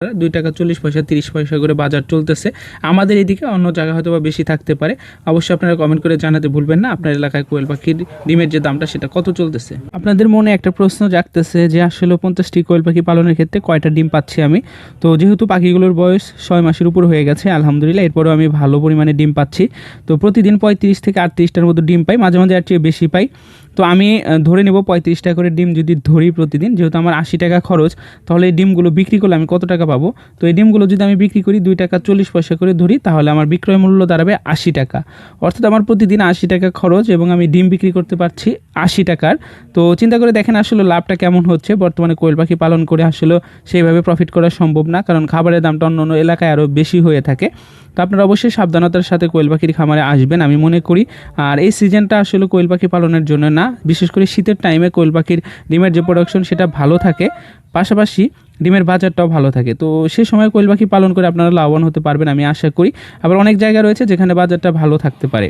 2 টাকা 40 পয়সা 30 পয়সা করে বাজার চলতেছে। আমাদের এদিকে, অন্য জায়গায় হয়তো বা বেশি থাকতে পারে। অবশ্যই আপনারা কমেন্ট করে জানাতে ভুলবেন না আপনার এলাকায় কোয়েল পাখির ডিমের যে দামটা সেটা কত চলতেছে। আপনাদের মনে একটা প্রশ্ন জাগতেছে যে আসলে 50টি কোয়েল পাখি পালনের ক্ষেত্রে কয়টা ডিম পাচ্ছি আমি। তো যেহেতু পাখিগুলোর বয়স 6 মাসের উপর হয়ে গেছে আলহামদুলিল্লাহ, এরপরেও আমি ভালো পরিমাণে ডিম পাচ্ছি। তো প্রতিদিন 35 থেকে 38টার মতো ডিম পাই, মাঝে মাঝে এর চেয়ে বেশি পাই। তো আমি ধরে নেব 35 টাকা করে ডিম যদি ধরি প্রতিদিন, যেহেতু আমার 80 টাকা খরচ, তাহলে এই ডিমগুলো বিক্রি করলে আমি কত টাকা পাবো। তো এই ডিমগুলো যদি আমি বিক্রি করি 2 টাকা 40 পয়সা করে ধরি, তাহলে আমার বিক্রয় মূল্য দাঁড়াবে 80 টাকা। অর্থাৎ আমার প্রতিদিন 80 টাকা খরচ এবং আমি ডিম বিক্রি করতে পারছি 80 টাকার। তো চিন্তা করে দেখেন আসলে লাভটা কেমন হচ্ছে। বর্তমানে কোয়েল পাখি পালন করে আসলে সেইভাবে প্রফিট করা সম্ভব না, কারণ খাবারের দামটা অন্য অন্য এলাকায় আরও বেশি হয়ে থাকে। তো আপনারা অবশ্যই সাবধানতার সাথে কোয়েল পাখির খামারে আসবেন আমি মনে করি। আর এই সিজনটা আসলে কোয়েল পাখি পালনের জন্য না, বিশেষ করে শীতের টাইমে কোয়েল পাখির ডিমের যে প্রোডাকশন সেটা ভালো থাকে, পাশাপাশি ডিমের বাজারটাও ভালো থাকে। তো সে সময় কোয়েল পাখি পালন করে আপনারা লাভবান হতে পারবেন আমি আশা করি। আবার অনেক জায়গা রয়েছে যেখানে বাজারটা ভালো থাকতে পারে।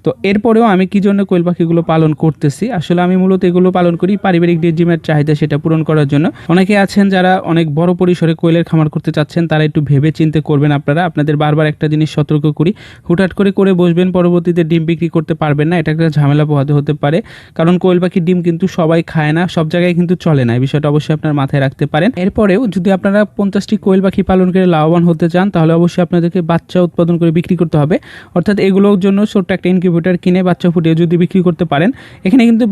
তো এরপরেও আমি কী জন্য কোয়েল পাখিগুলো পালন করতেছি, আসলে আমি মূলত এগুলো পালন করি পারিবারিক ডিমের চাহিদা সেটা পূরণ করার জন্য। অনেকে আছেন যারা অনেক বড় পরিসরে কোয়েলের খামার করতে চাচ্ছেন, তারা একটু ভেবে চিন্তে করবেন। আপনাদের বারবার একটা জিনিস সতর্ক করি, হুটহাট করে বসবেন, পরবর্তীতে ডিম বিক্রি করতে পারবেন না, এটা একটা ঝামেলা পোহাতে হতে পারে। কারণ কোয়েল পাখির ডিম কিন্তু সবাই খায় না, সব জায়গায় কিন্তু চলে না, এই বিষয়টা অবশ্যই আপনার মাথায় রাখতে পারেন। এরপরেও যদি আপনারা 50টি কোয়েল পাখি পালন করে লাভবান হতে চান, তাহলে অবশ্যই আপনাদেরকে বাচ্চা উৎপাদন করে বিক্রি করতে হবে। অর্থাৎ এগুলোর জন্য ছোট্ট একটা ইনকিউবেটর কিনে বাচ্চা ফুটিয়ে যদি বিক্রি করতে পারেন, এখানে কিন্তু